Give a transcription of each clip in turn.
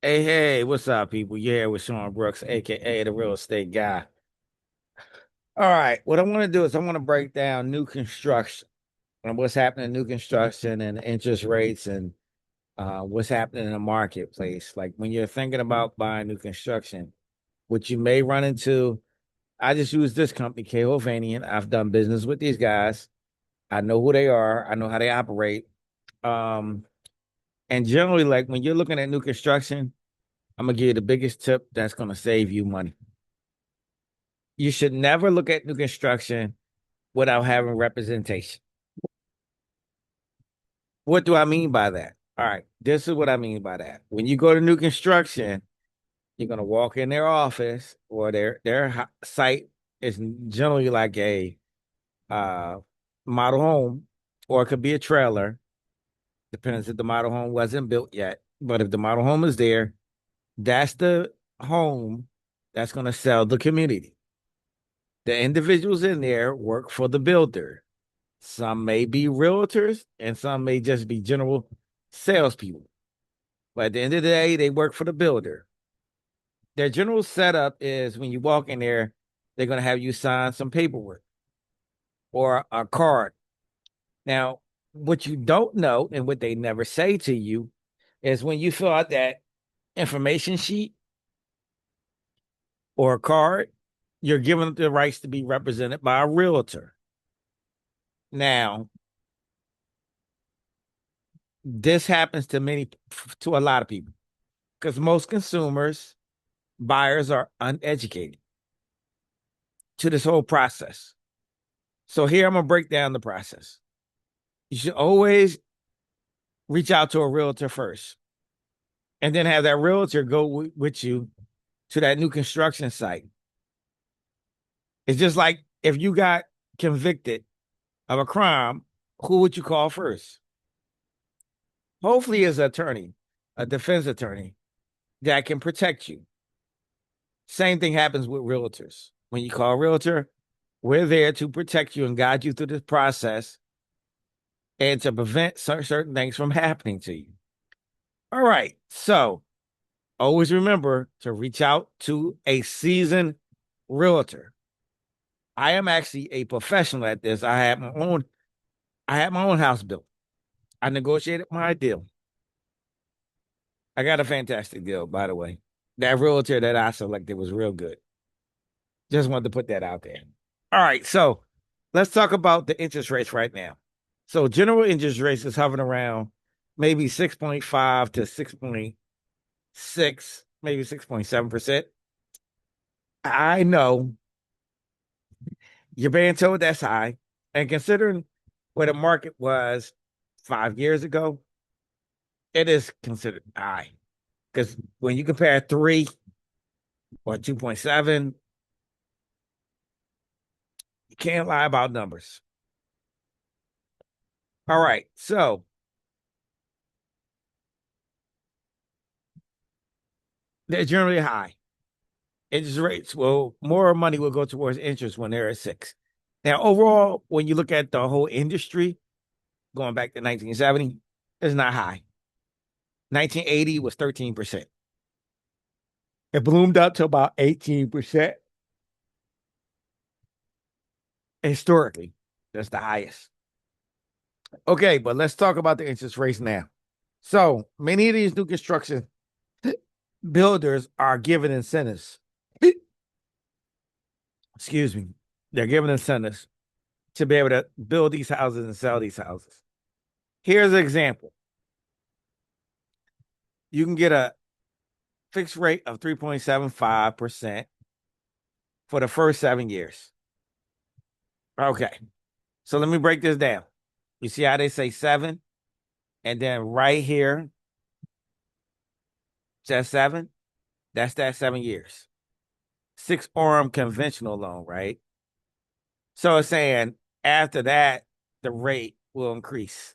Hey, what's up, people? Yeah, with Sean Brooks, aka the real estate guy. All right, what I want to do is I want to break down new construction and what's happening in new construction and interest rates and what's happening in the marketplace. Like when you're thinking about buying new construction, what you may run into. I just use this company, K. Hovanian. I've done business with these guys. I know who they are. I know how they operate. Um, and generally, like when you're looking at new construction, I'm gonna give you the biggest tip that's gonna save you money. You should never look at new construction without having representation. What do I mean by that? All right, this is what I mean by that. When you go to new construction, you're gonna walk in their office or their site is generally like a uh, model home, or it could be a trailer. Depends if the model home wasn't built yet. But if the model home is there, that's the home that's gonna sell the community. The individuals in there work for the builder. Some may be realtors and some may just be general salespeople. But at the end of the day, they work for the builder. Their general setup is when you walk in there, they're going to have you sign some paperwork or a card. Now, what you don't know and what they never say to you is when you fill out that information sheet or a card, you're given the rights to be represented by a realtor. Now, this happens to a lot of people because most consumers, buyers are uneducated to this whole process. So here I'm gonna break down the process. You should always reach out to a realtor first, and then have that realtor go with you to that new construction site. It's just like if you got convicted of a crime, who would you call first? Hopefully, as an attorney, a defense attorney that can protect you. Same thing happens with realtors. When you call a realtor, we're there to protect you and guide you through this process and to prevent certain things from happening to you. All right. So always remember to reach out to a seasoned realtor. I am actually a professional at this. I had my own house built. I negotiated my deal. I got a fantastic deal, by the way. That realtor that I selected was real good. Just wanted to put that out there. All right, so let's talk about the interest rates right now. So general interest rates is hovering around maybe 6.5 to 6.6, maybe 6.7%. I know you're being told that's high. And considering where the market was 5 years ago, it is considered high. Because when you compare 3 or 2.7, you can't lie about numbers. All right, so they're generally high. Interest rates will more money will go towards interest when they're at 6. Now, overall, when you look at the whole industry going back to 1970, it's not high. 1980 was 13%. It bloomed up to about 18% historically. That's the highest. Okay, but let's talk about the interest rates now. So many of these new construction builders are giving incentives. Excuse me. They're giving incentives to be able to build these houses and sell these houses. Here's an example. You can get a fixed rate of 3.75% for the first 7 years. Okay. So let me break this down. You see how they say 7? And then right here says 7? That's that 7 years. 6 arm conventional loan, right? So it's saying after that, the rate will increase.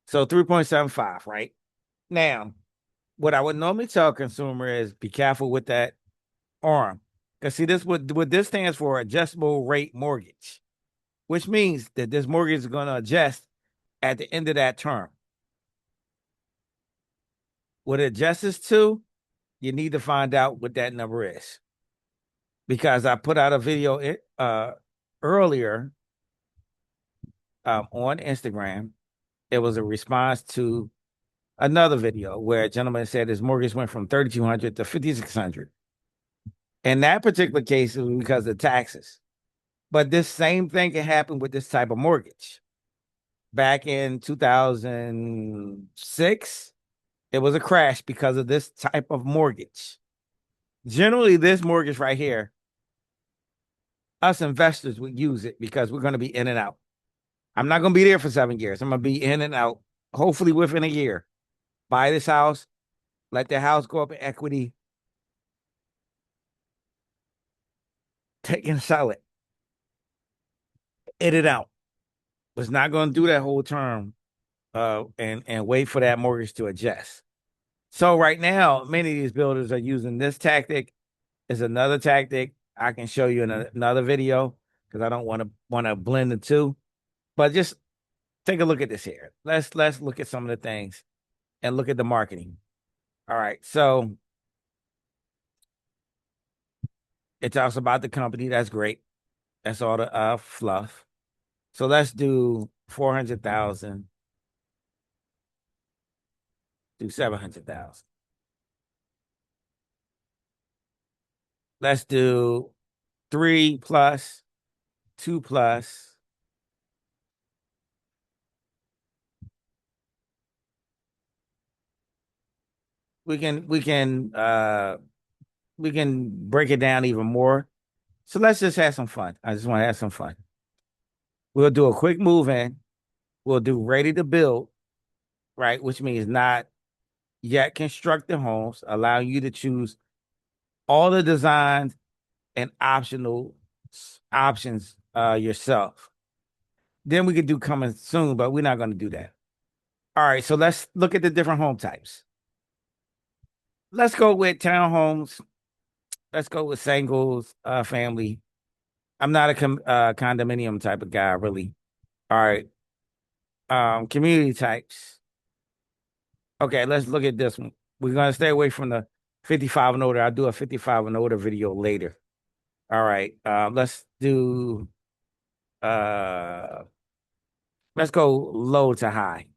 So 3.75, right? Now, what I would normally tell a consumer is be careful with that arm. Because see, what this stands for adjustable rate mortgage, which means that this mortgage is going to adjust at the end of that term. what it adjusts to, you need to find out what that number is. Because I put out a video earlier on Instagram. It was a response to another video where a gentleman said his mortgage went from 3,200 to 5,600. In that particular case, it was because of taxes. But this same thing can happen with this type of mortgage. Back in 2006, it was a crash because of this type of mortgage. Generally, this mortgage right here, us investors would use it because we're going to be in and out. I'm not going to be there for 7 years. I'm going to be in and out, hopefully within a year. Buy this house, let the house go up in equity, take and sell it, in it out. Was not going to do that whole term and wait for that mortgage to adjust. So right now, many of these builders are using this tactic. Is another tactic I can show you in another video because I don't want to blend the two. But just take a look at this here. Let's look at some of the things and look at the marketing. All right, so it talks about the company. That's great. That's all the fluff. So let's do 400,000, do 700,000. Let's do 3 plus, 2 plus. We can break it down even more. So let's just have some fun. I just want to have some fun. We'll do a quick move in. We'll do ready to build, right? Which means not yet constructed homes, allowing you to choose all the designs and optional options yourself. Then we could do coming soon, but we're not going to do that. All right, so let's look at the different home types. Let's go with townhomes. Let's go with singles, family. I'm not a condominium type of guy, really. All right. Community types. Okay, let's look at this one. We're gonna stay away from the 55 and older. I'll do a 55 and older video later. All right. Uh let's go low to high.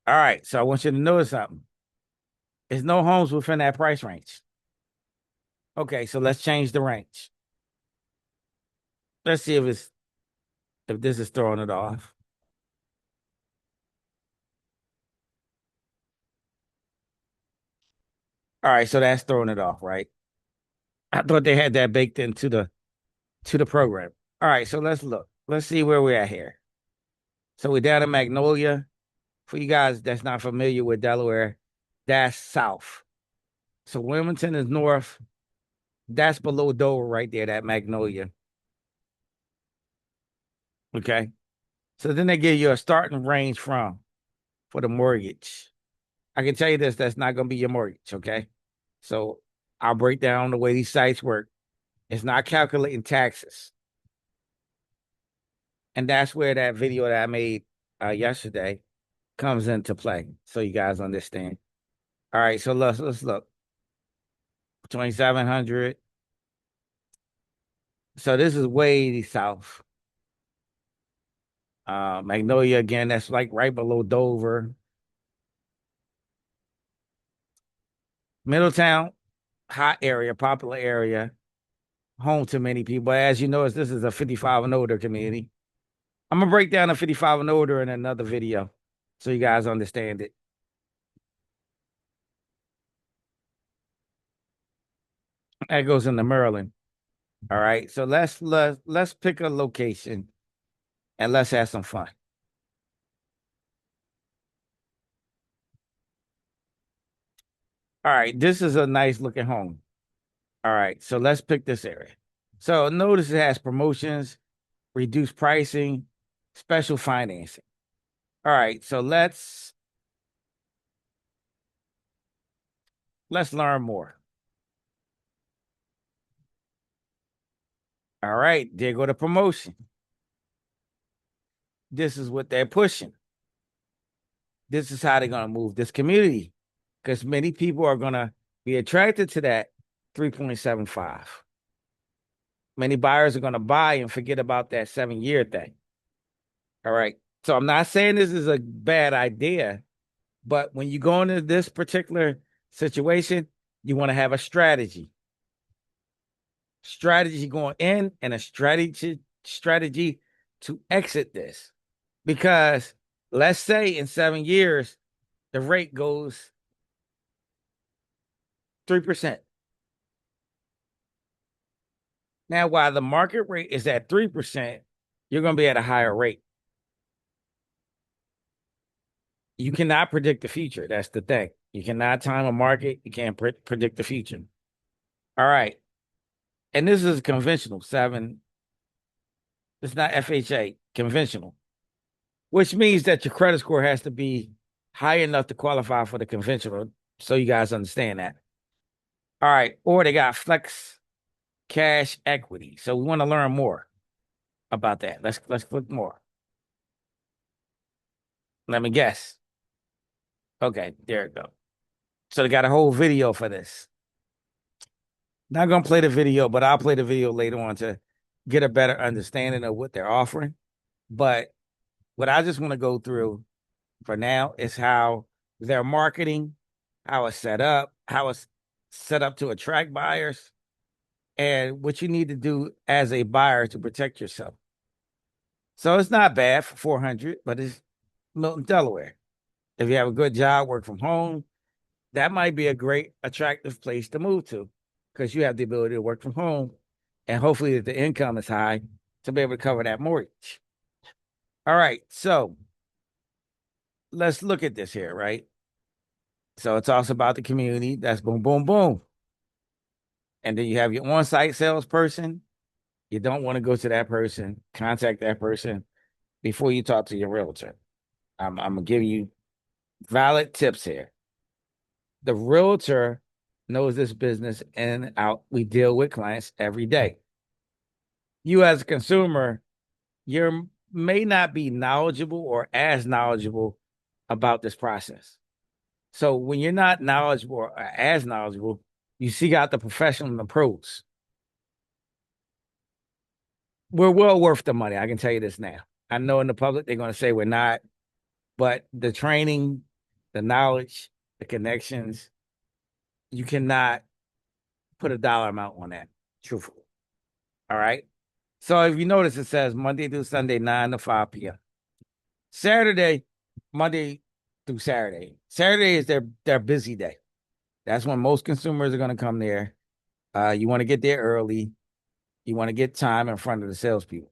All right. So I want you to notice something. There's no homes within that price range. Okay, so let's change the range. Let's see if this is throwing it off. All right, so that's throwing it off, right? I thought they had that baked into the program. All right, so let's look. Let's see where we're at here. So we're down in Magnolia. For you guys that's not familiar with Delaware, that's south. So Wilmington is north. That's below Dover right there, that Magnolia. Okay. So then they give you a starting range for the mortgage. I can tell you this, that's not going to be your mortgage. Okay. So I'll break down the way these sites work. It's not calculating taxes. And that's where that video that I made yesterday comes into play. So you guys understand. All right. So let's look. 2,700. So this is way south. Magnolia again, that's like right below Dover. Middletown, hot area, popular area, home to many people. As you know, this is a 55 and older community. I'm gonna break down the 55 and older in another video so you guys understand it. That goes into Maryland. All right. So let's pick a location and let's have some fun. All right, this is a nice looking home. All right, so let's pick this area. So notice it has promotions, reduced pricing, special financing. All right, so let's learn more. All right, there go the promotion. This is what they're pushing. This is how they're going to move this community because many people are going to be attracted to that 3.75. Many buyers are going to buy and forget about that 7 year thing. All right. So I'm not saying this is a bad idea, but when you go into this particular situation, you want to have a strategy going in and a strategy to exit this. Because let's say in 7 years, the rate goes 3%. Now, while the market rate is at 3%, you're going to be at a higher rate. You cannot predict the future. That's the thing. You cannot time a market. You can't predict the future. All right. And this is conventional 7. It's not FHA, conventional, which means that your credit score has to be high enough to qualify for the conventional. So you guys understand that. All right. Or they got flex cash equity. So we want to learn more about that. Let's click more. Let me guess. Okay, there it go. So they got a whole video for this. Not gonna play the video, but I'll play the video later on to get a better understanding of what they're offering. But what I just want to go through for now is how their marketing, how it's set up to attract buyers, and what you need to do as a buyer to protect yourself. So it's not bad for 400, but it's Milton, Delaware. If you have a good job, work from home, that might be a great, attractive place to move to because you have the ability to work from home and hopefully the income is high to be able to cover that mortgage. All right, so let's look at this here, right? So it's also about the community. That's boom, boom, boom. And then you have your on-site salesperson. You don't want to go to that person, contact that person before you talk to your realtor. I'm going to give you valid tips here. The realtor knows this business in and out. We deal with clients every day. You as a consumer, you may not be knowledgeable or as knowledgeable about this process. So when you're not knowledgeable or as knowledgeable, you seek out the professional and the pros. We're well worth the money. I can tell you this now. I know in the public they're going to say we're not, but the training, the knowledge, the connections, you cannot put a dollar amount on that, truthfully. All right. So if you notice, it says Monday through Sunday, 9 to 5 p.m. Saturday, Monday through Saturday. Saturday is their busy day. That's when most consumers are going to come there. You want to get there early. You want to get time in front of the salespeople.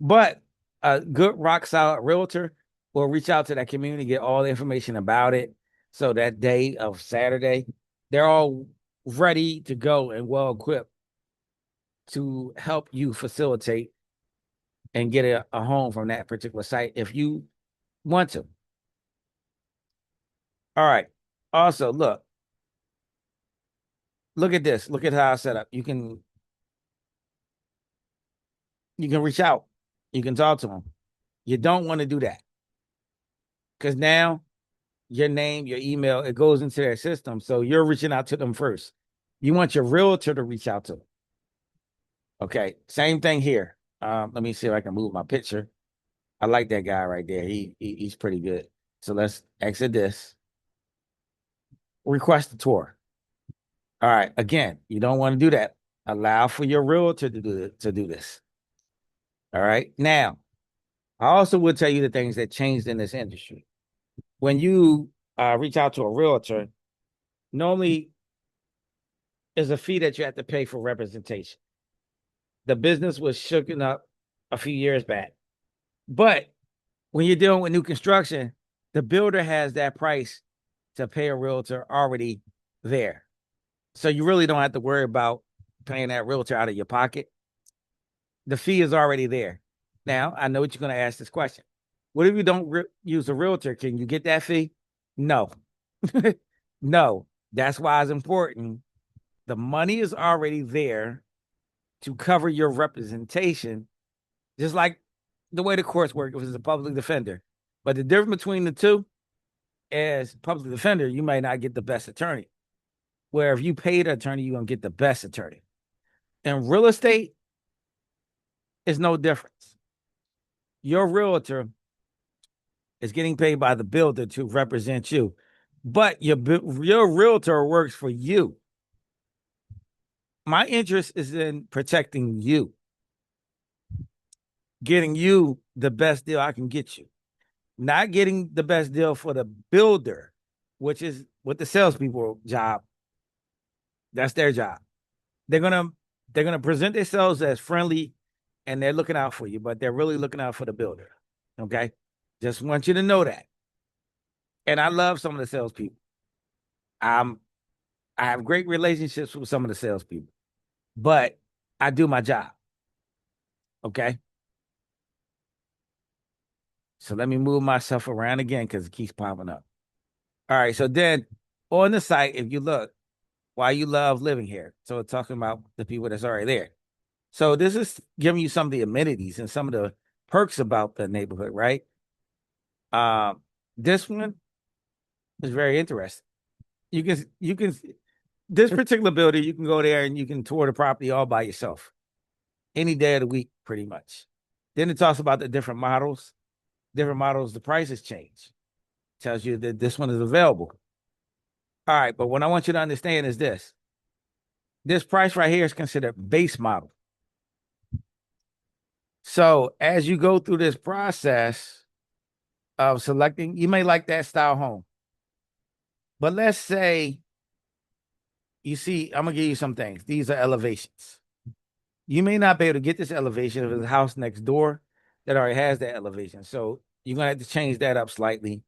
But a good rock solid realtor will reach out to that community, get all the information about it. So that day of Saturday, they're all ready to go and well equipped to help you facilitate and get a home from that particular site if you want to. All right. Also, look at this. Look at how it's set up. You can reach out. You can talk to them. You don't want to do that because now your name, your email, it goes into their system. So you're reaching out to them first. You want your realtor to reach out to them. Okay. Same thing here. Let me see if I can move my picture. I like that guy right there. He's pretty good. So let's exit this. Request a tour. All right. Again, you don't want to do that. Allow for your realtor to do this. All right. Now, I also will tell you the things that changed in this industry. When you reach out to a realtor, normally is a fee that you have to pay for representation. The business was shooken up a few years back. But when you're dealing with new construction, the builder has that price to pay a realtor already there. So you really don't have to worry about paying that realtor out of your pocket. The fee is already there. Now, I know what you're going to ask this question. What if you don't use a realtor? Can you get that fee? No. No. That's why it's important. The money is already there. to cover your representation, just like the way the courts work, if it's a public defender. But the difference between the two is public defender, you may not get the best attorney. Where if you pay the attorney, you're gonna get the best attorney. In real estate, it's no difference. Your realtor is getting paid by the builder to represent you, but your realtor works for you. My interest is in protecting you, getting you the best deal I can get you, not getting the best deal for the builder, which is what the salespeople job. That's their job. They're gonna they're gonna present themselves as friendly, and they're looking out for you, but they're really looking out for the builder. Okay, just want you to know that. And I love some of the salespeople. I'm I have great relationships with some of the salespeople, but I do my job. Okay. So let me move myself around again because it keeps popping up. All right. So then on the site, if you look, why you love living here. So it's talking about the people that's already there. So this is giving you some of the amenities and some of the perks about the neighborhood, right? This one is very interesting. You can this particular building, you can go there and you can tour the property all by yourself any day of the week, pretty much. Then it talks about the different models. Different models, the prices change. Tells you that this one is available. All right, but what I want you to understand is this. This price right here is considered base model. So as you go through this process of selecting, you may like that style home. But let's say you see, I'm gonna give you some things. These are elevations. You may not be able to get this elevation if it's a house next door that already has that elevation. So you're gonna have to change that up slightly.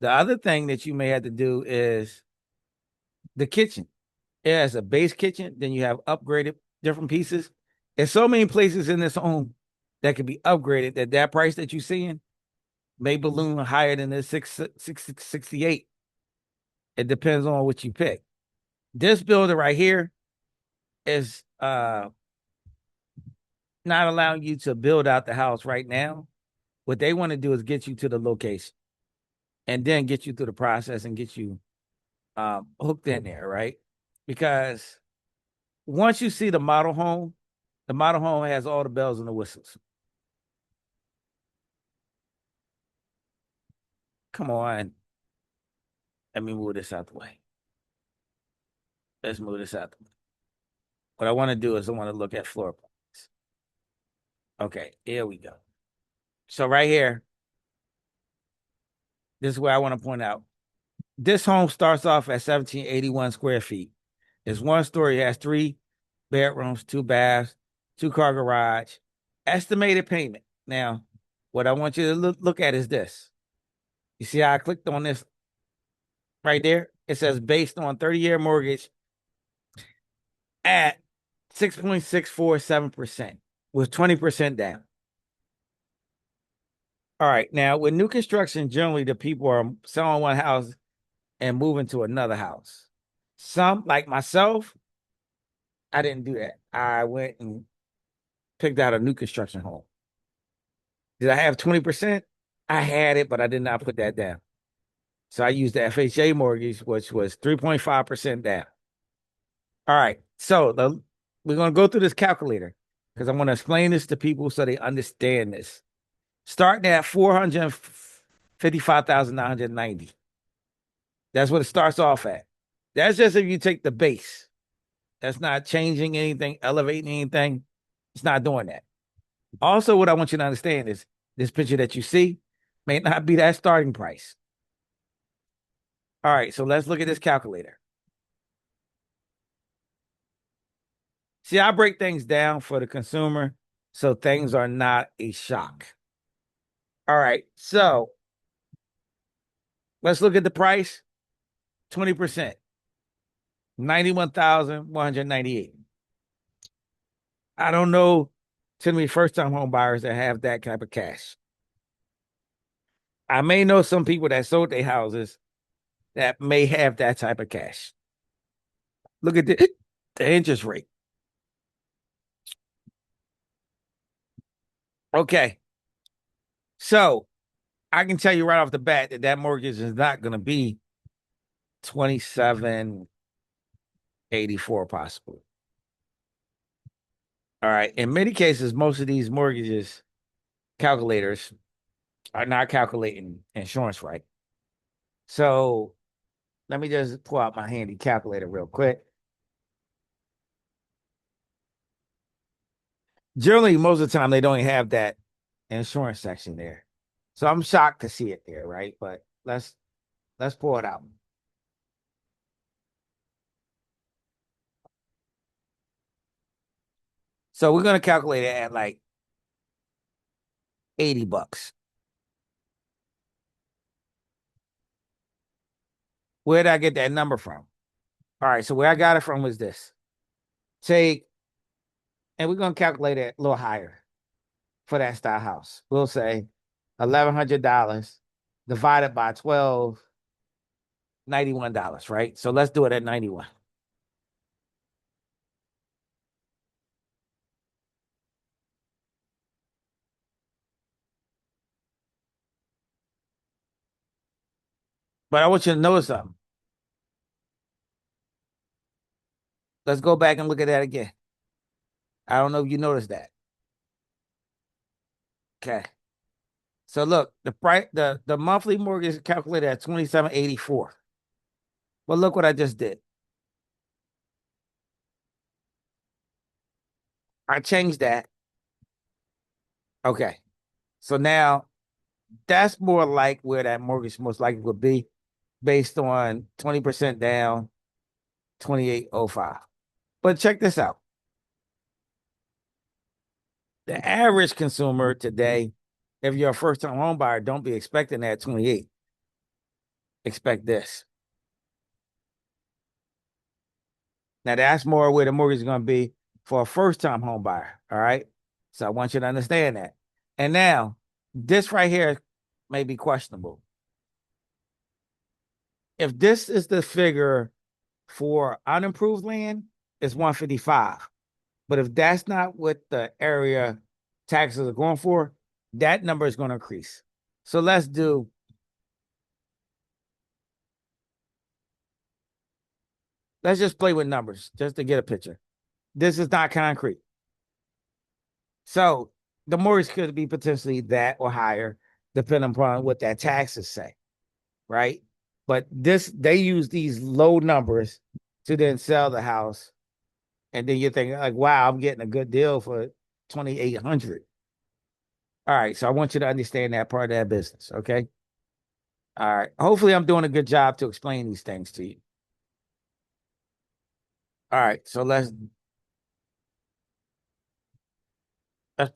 The other thing that you may have to do is the kitchen. It has a base kitchen, then you have upgraded different pieces. There's so many places in this home that can be upgraded that price that you're seeing may balloon higher than the 668. It depends on what you pick. This builder right here is not allowing you to build out the house right now. What they want to do is get you to the location and then get you through the process and get you hooked in there, right? Because once you see the model home has all the bells and the whistles. Come on. Let me move this out the way. Let's move this out the way. What I want to do is I want to look at floor plans. Okay, here we go. So right here, this is where I want to point out. This home starts off at 1,781 square feet. It's one story, it has 3 bedrooms, 2 baths, 2-car garage. Estimated payment. Now, what I want you to look at is this. You see how I clicked on this right there? It says based on 30-year mortgage at 6.647% with 20% down. All right. Now, with new construction, generally the people are selling one house and moving to another house. Some, like myself, I didn't do that. I went and picked out a new construction home. Did I have 20%? I had it, but I did not put that down. So I used the FHA mortgage, which was 3.5% down. All right. So we're going to go through this calculator because I want to explain this to people so they understand this. Starting at 455,990. That's what it starts off at. That's just if you take the base. That's not changing anything, elevating anything. It's not doing that. Also, what I want you to understand is this picture that you see may not be that starting price. All right, so let's look at this calculator. See, I break things down for the consumer so things are not a shock. All right, so let's look at the price. 20%, 91,198. I don't know too many first-time home buyers that have that type of cash. I may know some people that sold their houses that may have that type of cash. Look at the interest rate. Okay. So I can tell you right off the bat that that mortgage is not going to be 2784 possibly. All right. In many cases, most of these mortgages calculators are not calculating insurance right. So let me just pull out my handy calculator real quick. Generally, most of the time they don't even have that insurance section there. So I'm shocked to see it there, right? But let's pull it out. So we're gonna calculate it at like $80. Where did I get that number from? All right, so where I got it from was this. Take, and we're gonna calculate it a little higher for that style house. We'll say $1,100 divided by 12, $91, right? So let's do it at 91. But I want you to notice something. Let's go back and look at that again. I don't know if you noticed that. Okay. So look, the price, the monthly mortgage is calculated at 2784. Well, look what I just did. I changed that. Okay. So now that's more like where that mortgage most likely would be based on 20% down, 2805. But check this out. The average consumer today, if you're a first-time home buyer, don't be expecting that 28. Expect this. Now that's more where the mortgage is going to be for a first-time home buyer. All right. So I want you to understand that. And now this right here may be questionable. If this is the figure for unimproved land, it's 155. But if that's not what the area taxes are going for, that number is going to increase. So let's just play with numbers just to get a picture. This is not concrete. So the mortgage could be potentially that or higher, depending upon what that taxes say, right? But they use these low numbers to then sell the house, and then you're thinking like, wow, I'm getting a good deal for 2,800. All right, so I want you to understand that part of that business, okay? All right. Hopefully, I'm doing a good job to explain these things to you. All right, so let's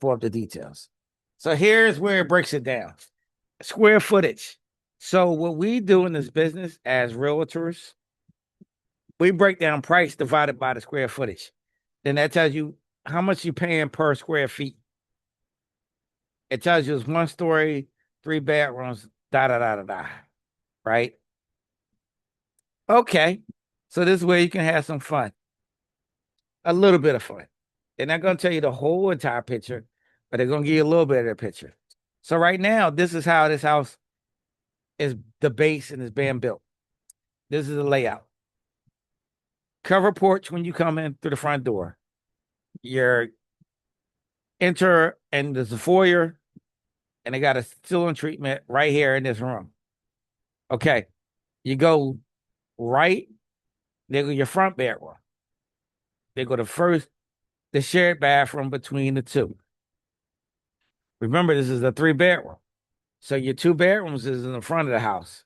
pull up the details. So here's where it breaks it down. Square footage. So what we do in this business as realtors, we break down price divided by the square footage. Then that tells you how much you're paying per square feet. It tells you it's 1 story, 3 bedrooms, da da da da da. Right? Okay. So this is where you can have some fun. A little bit of fun. They're not going to tell you the whole entire picture, but they're going to give you a little bit of the picture. So right now, this is how this house is the base and is being built. This is the layout. Cover porch when you come in through the front door. You're enter and there's a foyer, and they got a ceiling treatment right here in this room. Okay. You go right, they go your front bedroom. They go to first, the shared bathroom between the two. Remember, this is a 3 bedroom. So your 2 bedrooms is in the front of the house.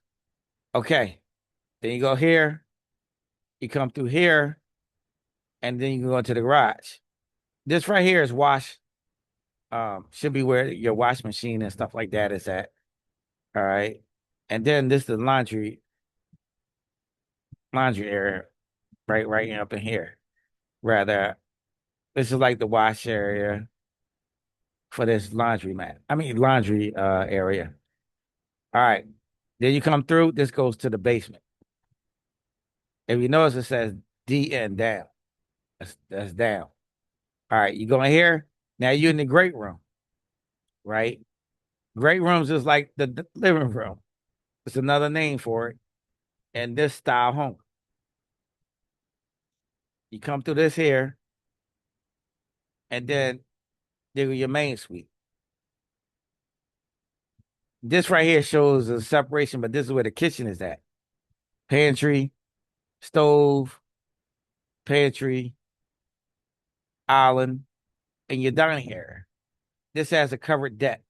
Okay. Then you go here, you come through here, and then you can go into the garage. This right here is wash. Should be where your wash machine and stuff like that is at. All right. And then this is the laundry area, right up in here. Rather, this is like the wash area for this laundry mat. I mean laundry area. All right. Then you come through, this goes to the basement. If you notice it says DN down. That's down. All right, you go in here. Now you're in the great room. right? Great rooms is like the living room. It's another name for it. And this style home. You come through this here, and then there go your main suite. This right here shows a separation, but this is where the kitchen is at. Pantry, stove, pantry, island, and your dining area. This has a covered deck.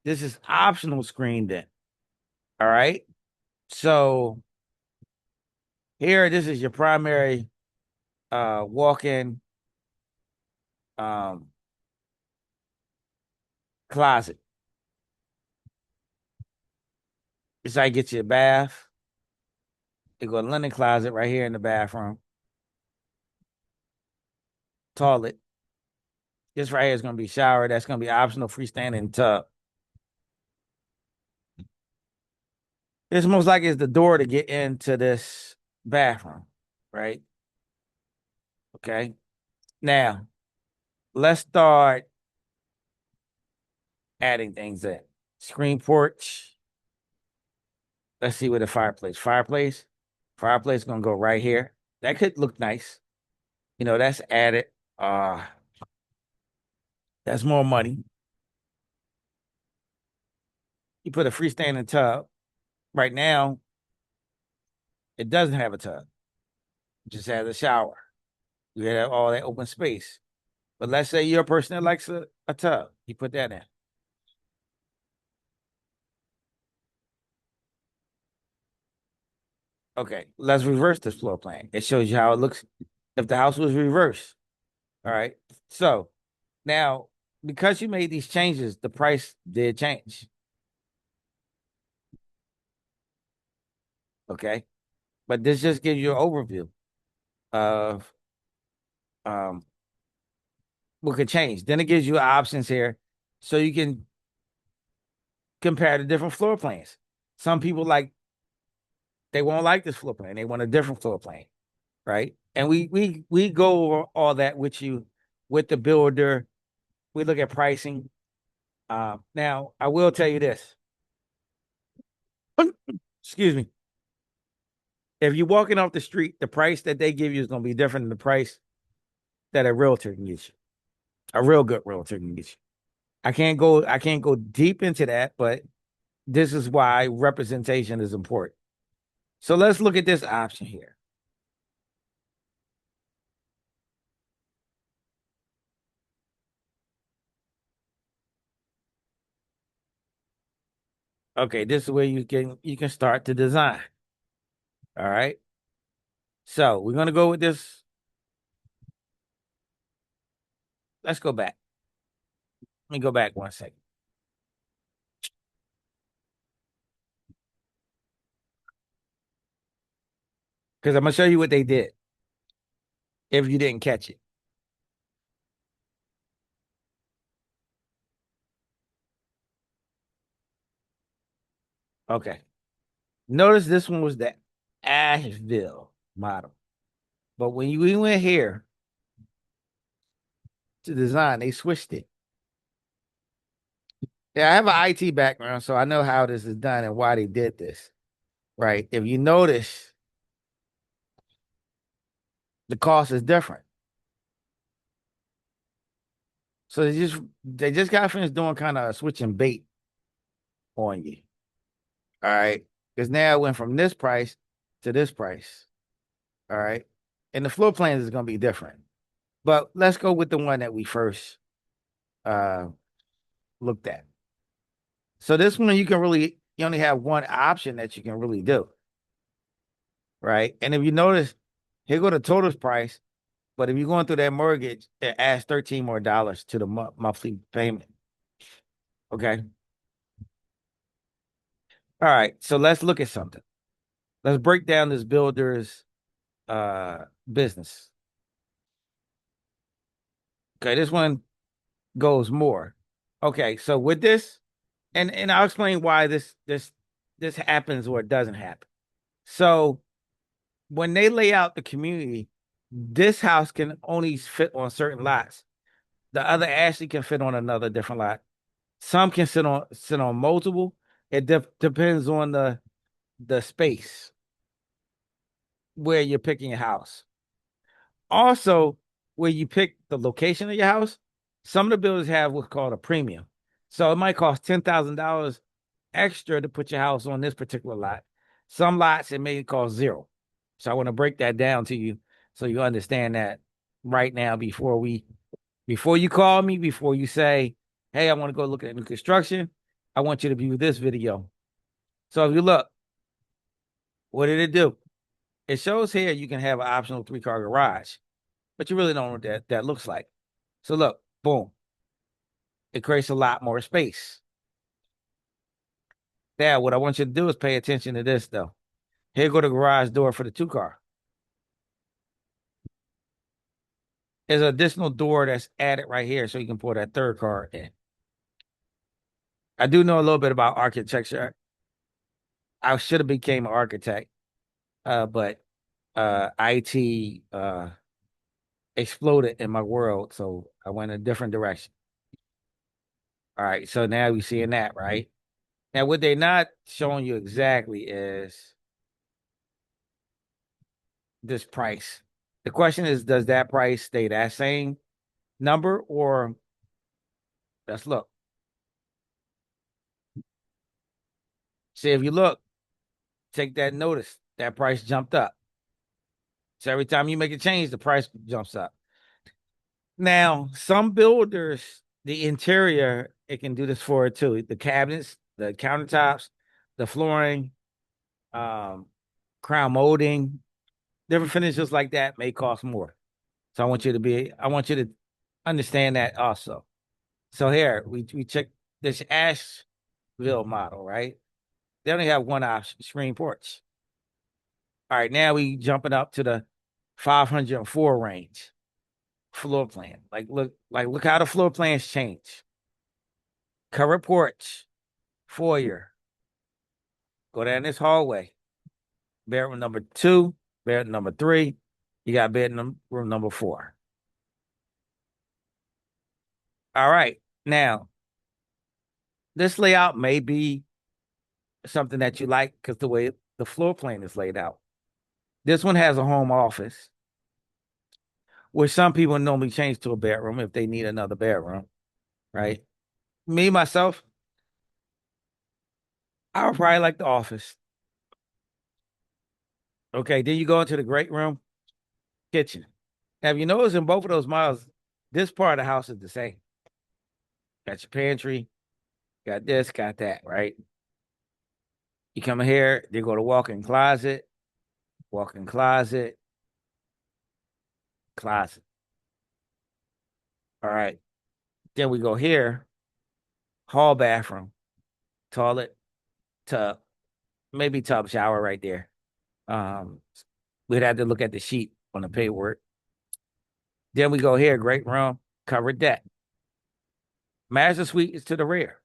This is optional screened in. All right. So here, this is your primary walk-in um closet. It's how you get your bath. You go to linen closet right here in the bathroom. Toilet. This right here is gonna be shower. That's gonna be optional freestanding tub. It's most likely is the door to get into this bathroom, right? Okay. Now, let's start adding things in. Screen porch. Let's see where the fireplace. Fireplace gonna go right here. That could look nice. You know, that's added. Uh, that's more money. You put a freestanding tub. Right now, it doesn't have a tub. It just has a shower. You have all that open space. But let's say you're a person that likes a tub. You put that in. Okay, let's reverse this floor plan. It shows you how it looks if the house was reversed. All right. So now, because you made these changes, the price did change. Okay. But this just gives you an overview of um what could change. Then it gives you options here so you can compare the different floor plans. Some people they won't like this floor plan. They want a different floor plan, right? And we go over all that with you with the builder. We look at pricing. Now I will tell you this. Excuse me. If you're walking off the street, the price that they give you is going to be different than the price that a realtor can get you. A real good realtor can get you. I can't go deep into that, but this is why representation is important. So let's look at this option here. Okay, this is where you can start to design. All right. So we're gonna go with this. Let's go back. Let me go back 1 second. Because I'm gonna show you what they did if you didn't catch it. Okay. Notice this one was the Asheville model. But when we went here to design, they switched it. Yeah, I have an IT background, so I know how this is done and why they did this. Right. If you notice, the cost is different. So they just got finished doing kind of switching bait on you. All right. Because now it went from this price to this price. All right. And the floor plans is gonna be different. But let's go with the one that we first uh looked at. So this one you only have one option that you can really do. Right. And if you notice, here go the total price. But if you're going through that mortgage, it adds $13 more to the monthly payment. Okay. All right. So let's look at something. Let's break down this builder's business. Okay, this one goes more. Okay, so with this, and I'll explain why this happens or it doesn't happen. So when they lay out the community, this house can only fit on certain lots. The other actually can fit on another different lot. Some can sit on multiple. It depends on the space where you're picking your house. Also, where you pick the location of your house, some of the builders have what's called a premium. So it might cost $10,000 extra to put your house on this particular lot. Some lots it may cost zero. So I want to break that down to you so you understand that right now before you call me, before you say, hey, I want to go look at new construction, I want you to view this video. So if you look, what did it do? It shows here you can have an optional 3-car garage, but you really don't know what that looks like. So look, boom, it creates a lot more space. Now, what I want you to do is pay attention to this though. Here go the garage door for the 2-car. There's an additional door that's added right here so you can pull that 3rd car in. I do know a little bit about architecture. I should have became an architect, but IT exploded in my world, so I went a different direction. All right, so now we're seeing that, right? Now, what they're not showing you exactly is this price. The question is, does that price stay that same number, or let's look. See, if you look, take that notice, that price jumped up. So every time you make a change, the price jumps up. Now, some builders, the interior, it can do this for it too. The cabinets, the countertops, the flooring, um, crown molding, different finishes like that may cost more. So I want you to understand that also. So here we check this Asheville model, right? They only have one option, screen porch. All right, now we jumping up to the 504 range floor plan. Look how the floor plans change. Covered porch, foyer. Go down this hallway. Bedroom number 2, bedroom number 3. You got bedroom room number 4. All right. Now, this layout may be something that you like because the way the floor plan is laid out. This one has a home office, which some people normally change to a bedroom if they need another bedroom, right? Me, myself, I would probably like the office. Okay, then you go into the great room, kitchen. Now, if you notice in both of those models, this part of the house is the same. Got your pantry, got this, got that, right? You come in here, you go to walk-in closet, closet. All right. Then we go here, hall bathroom, toilet, tub, maybe tub shower right there. Um, we'd have to look at the sheet on the paperwork. Then we go here, great room, covered deck. Master suite is to the rear.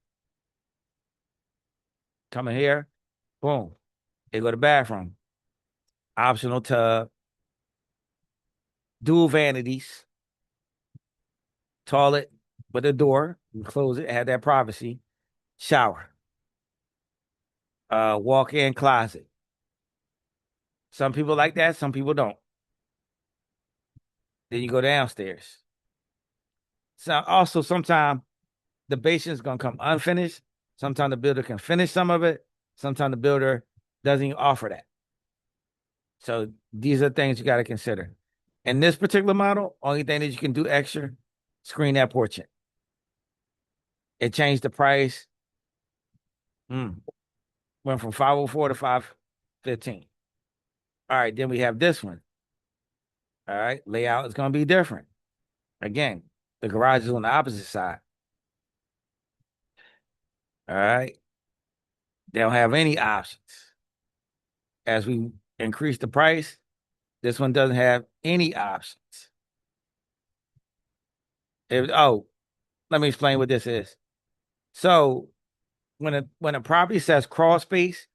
Come in here, boom. They go to bathroom, optional tub, dual vanities, toilet with a door. You close it, have that privacy. Shower, walk-in closet. Some people like that, some people don't. Then you go downstairs. So also sometimes the basement is gonna come unfinished. Sometimes the builder can finish some of it. Sometimes the builder doesn't even offer that. So these are things you got to consider. In this particular model, only thing that you can do extra, screen that portrait. It changed the price. Went from 504 to 515. All right, then we have this one. All right, layout is going to be different. Again, the garage is on the opposite side. All right, they don't have any options. As we increase the price, this one doesn't have any options. Let me explain what this is. So when a property says crawl space,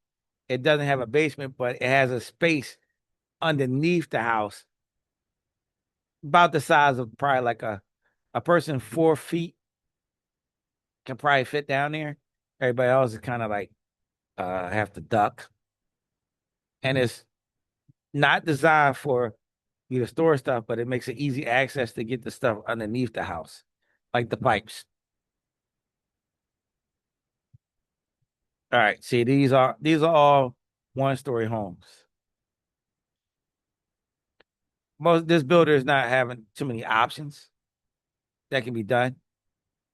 it doesn't have a basement, but it has a space underneath the house about the size of probably like a person 4 feet can probably fit down there. Everybody else is kind of like have to duck. And it's not designed for you to store stuff, but it makes it easy access to get the stuff underneath the house, like the pipes. All right. See, these are all one-story homes. Most this builder is not having too many options that can be done.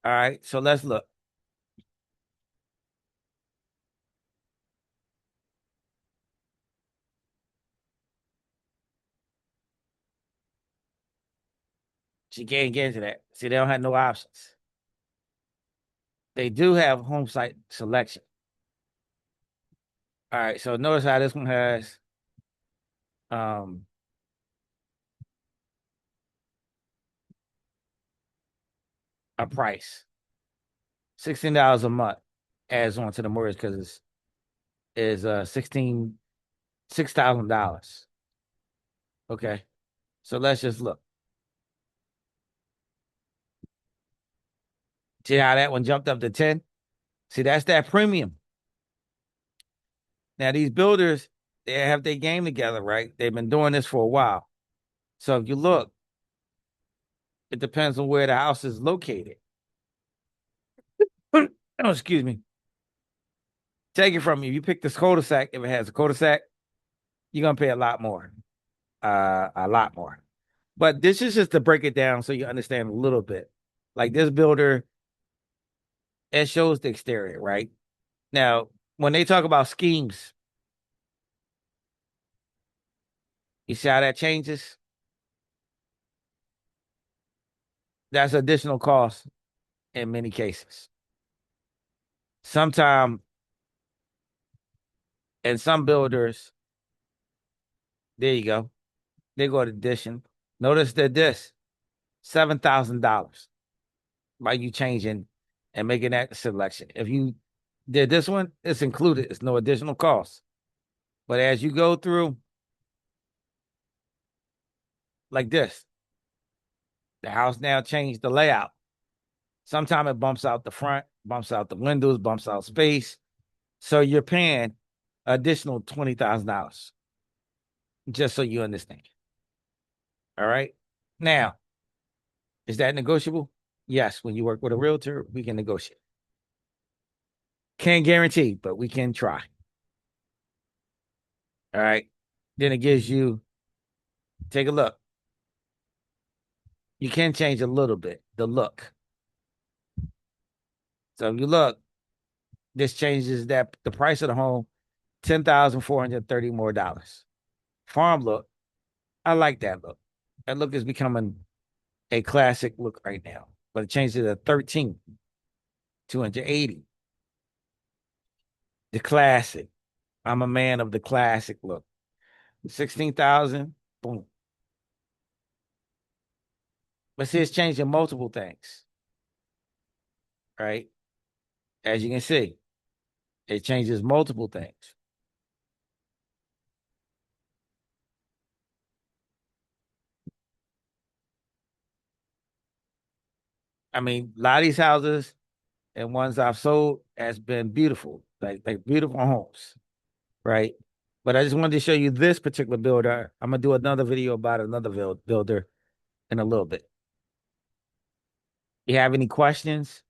All right. So let's look. She can't get into that. See, they don't have no options. They do have home site selection. All right. So notice how this one has um a price. $16 a month adds on to the mortgage because it's is 6,000. Okay. So let's just look. See how that one jumped up to 10? See, that's that premium. Now, these builders, they have their game together, right? They've been doing this for a while. So if you look, it depends on where the house is located. Oh, excuse me. Take it from you. You pick this cul-de-sac. If it has a cul-de-sac, you're gonna pay a lot more. A lot more. But this is just to break it down so you understand a little bit. Like this builder, it shows the exterior, right? Now, when they talk about schemes, you see how that changes? That's additional cost in many cases. Sometimes, and some builders, there you go. They go to addition. Notice that this $7,000 by you changing and making that selection. If you did this one, it's included. It's no additional cost. But as you go through, like this, the house now changed the layout. Sometimes it bumps out the front, bumps out the windows, bumps out space. So you're paying additional $20,000, just so you understand. All right. Now, is that negotiable? Yes. When you work with a realtor, we can negotiate. Can't guarantee, but we can try. All right. Then it gives you, take a look. You can change a little bit the look. So if you look, this changes that the price of the home, $10,430 more dollars. Farm look, I like that look. That look is becoming a classic look right now. But it changed to 13,280. The classic. I'm a man of the classic look. 16,000, boom. But see, it's changing multiple things, right? As you can see, it changes multiple things. I mean, a lot of these houses and ones I've sold has been beautiful, like beautiful homes, right? But I just wanted to show you this particular builder. I'm gonna do another video about another builder in a little bit. You have any questions?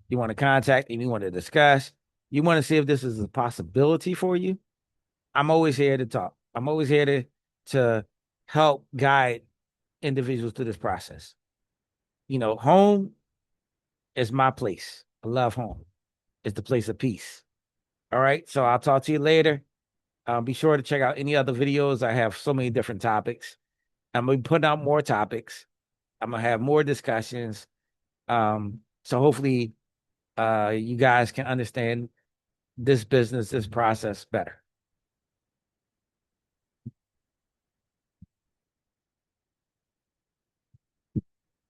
You want to contact me? You want to discuss? You want to see if this is a possibility for you? I'm always here to talk. I'm always here to help guide individuals through this process. You know, home is my place. I love home. It's the place of peace. All right. So I'll talk to you later. Be sure to check out any other videos. I have so many different topics. I'm gonna be putting out more topics. I'm gonna have more discussions. So hopefully you guys can understand this business, this process better.